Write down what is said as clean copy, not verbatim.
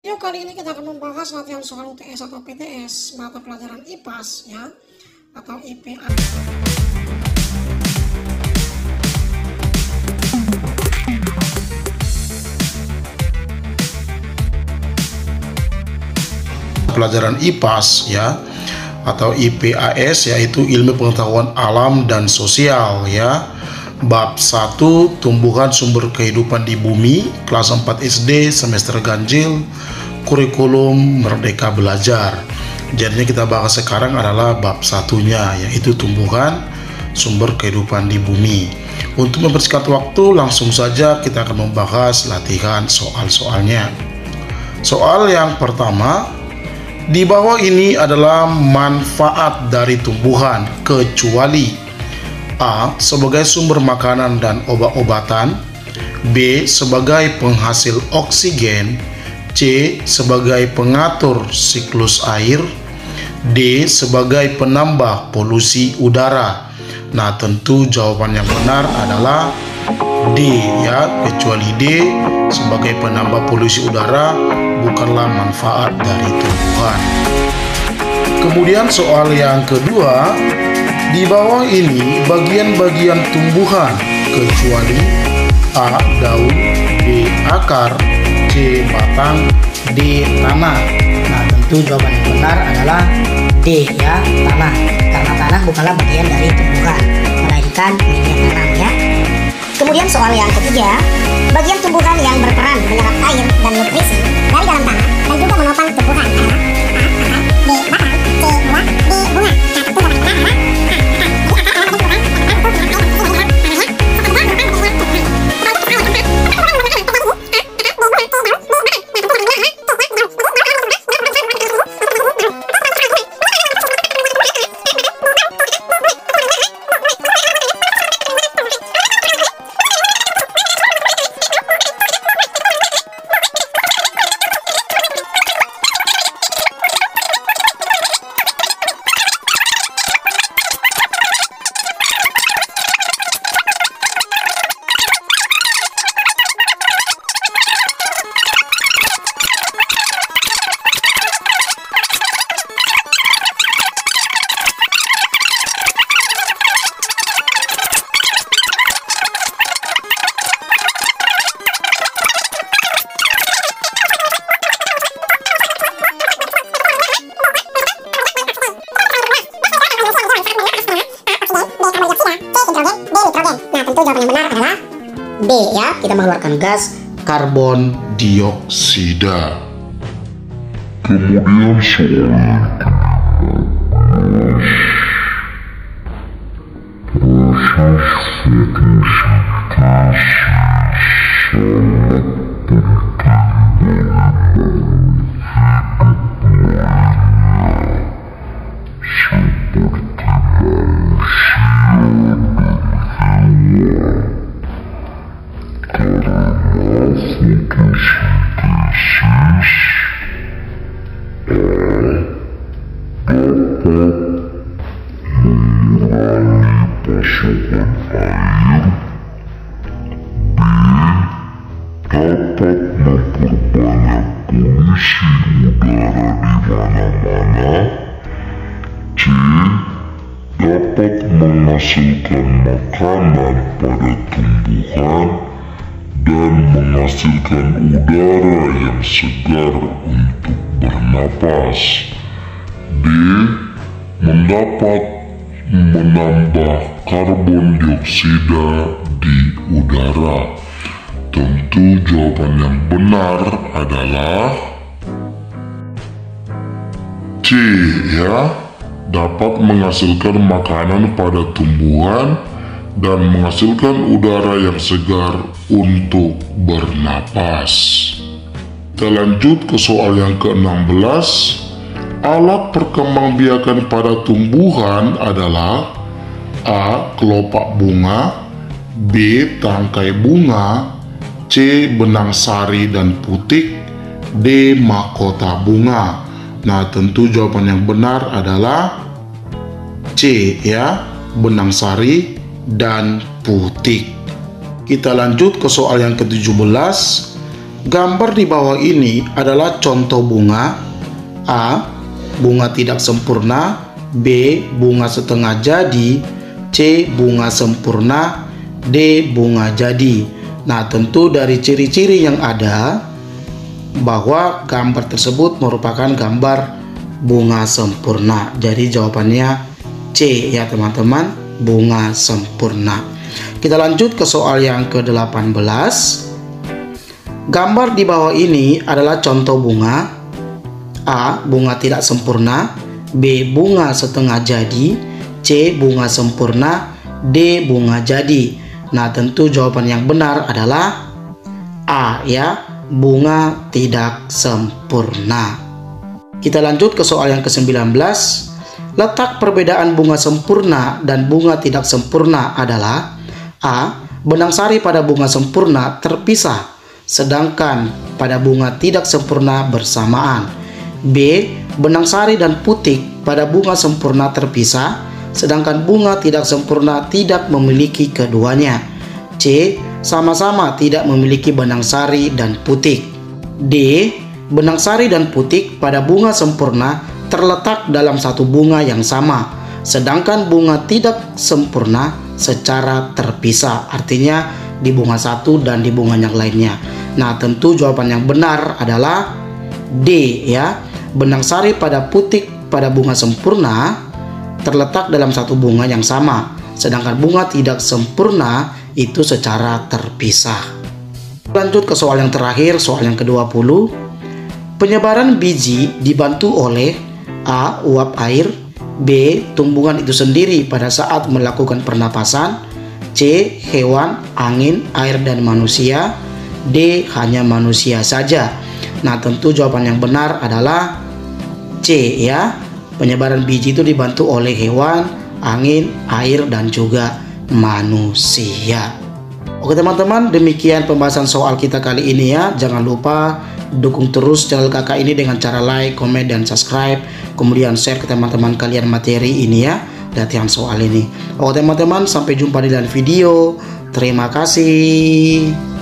Yuk, kali ini kita akan membahas latihan soal UTS atau PTS mata pelajaran IPAS ya, atau IPA. Pelajaran IPAS ya, atau IPAS, yaitu ilmu pengetahuan alam dan sosial ya. Bab 1, tumbuhan sumber kehidupan di bumi, kelas 4 SD, semester ganjil, kurikulum Merdeka Belajar. Jadinya kita bahas sekarang adalah bab satunya, yaitu tumbuhan sumber kehidupan di bumi. Untuk mempersingkat waktu, langsung saja kita akan membahas latihan soal-soalnya. Soal yang pertama, di bawah ini adalah manfaat dari tumbuhan kecuali A. Sebagai sumber makanan dan obat-obatan, B. Sebagai penghasil oksigen, C. Sebagai pengatur siklus air, D. Sebagai penambah polusi udara. Nah, tentu jawaban yang benar adalah D ya, kecuali D sebagai penambah polusi udara bukanlah manfaat dari tumbuhan. Kemudian soal yang kedua, di bawah ini bagian-bagian tumbuhan kecuali A. Daun, B. Akar, C. Batang, D. Tanah. Nah, tentu jawaban yang benar adalah D ya, tanah. Karena tanah bukanlah bagian dari tumbuhan, melainkan media tanam ya. Kemudian soal yang ketiga, bagian tumbuhan yang berperan menyerap air dan nutrisi dari dalam tanah dan juga menopang tumbuhan adalah A. Akar, B. Batang, C. Buah, D. Bunga. Nah, tentu jawaban yang benar adalah B ya, kita mengeluarkan gas Karbon dioksida. Kemudian soal proses fotosintese sangat penting seperti manusia dan hewan. Karena fotosintesis dapat mengurangi pasokan air, B. dapat memperbanyak polusi udara di mana-mana, C. dapat menghasilkan makanan pada tumbuhan dan menghasilkan udara yang segar untuk bernapas, D. menambah karbon dioksida di udara. Tentu jawaban yang benar adalah C ya, dapat menghasilkan makanan pada tumbuhan dan menghasilkan udara yang segar untuk bernapas. Kita lanjut ke soal yang ke-16. Alat perkembangbiakan pada tumbuhan adalah A. kelopak bunga, B. tangkai bunga, C. benang sari dan putik, D. mahkota bunga. Nah, tentu jawaban yang benar adalah C ya, benang sari dan putik. Kita lanjut ke soal yang ke-17. Gambar di bawah ini adalah contoh bunga. A. Bunga tidak sempurna. B. Bunga setengah jadi. C. Bunga sempurna. D. Bunga jadi. Nah, tentu dari ciri-ciri yang ada bahwa gambar tersebut merupakan gambar bunga sempurna. Jadi jawabannya C ya teman-teman, bunga sempurna. Kita lanjut ke soal yang ke-18. Gambar di bawah ini adalah contoh bunga. A. Bunga tidak sempurna. B. Bunga setengah jadi. C. Bunga sempurna. D. Bunga jadi. Nah, tentu jawaban yang benar adalah A ya, bunga tidak sempurna. Kita lanjut ke soal yang ke-19. Letak perbedaan bunga sempurna dan bunga tidak sempurna adalah A. Benang sari pada bunga sempurna terpisah, sedangkan pada bunga tidak sempurna bersamaan. B. Benang sari dan putik pada bunga sempurna terpisah, sedangkan bunga tidak sempurna tidak memiliki keduanya. C. Sama-sama tidak memiliki benang sari dan putik. D. Benang sari dan putik pada bunga sempurna terletak dalam satu bunga yang sama, sedangkan bunga tidak sempurna secara terpisah, artinya di bunga satu dan di bunga yang lainnya. Nah, tentu jawaban yang benar adalah D ya. Benang sari pada putik pada bunga sempurna terletak dalam satu bunga yang sama, sedangkan bunga tidak sempurna itu secara terpisah. Lanjut ke soal yang terakhir, soal yang ke-20. Penyebaran biji dibantu oleh A. Uap air. B. Tumbuhan itu sendiri pada saat melakukan pernapasan. C. Hewan, angin, air, dan manusia. D. Hanya manusia saja. Nah, tentu jawaban yang benar adalah C ya. Penyebaran biji itu dibantu oleh hewan, angin, air, dan juga manusia. Oke teman-teman, demikian pembahasan soal kita kali ini ya. Jangan lupa dukung terus channel kakak ini dengan cara like, komen, dan subscribe. Kemudian share ke teman-teman kalian materi ini ya, latihan soal ini. Oke teman-teman, sampai jumpa di lain video. Terima kasih.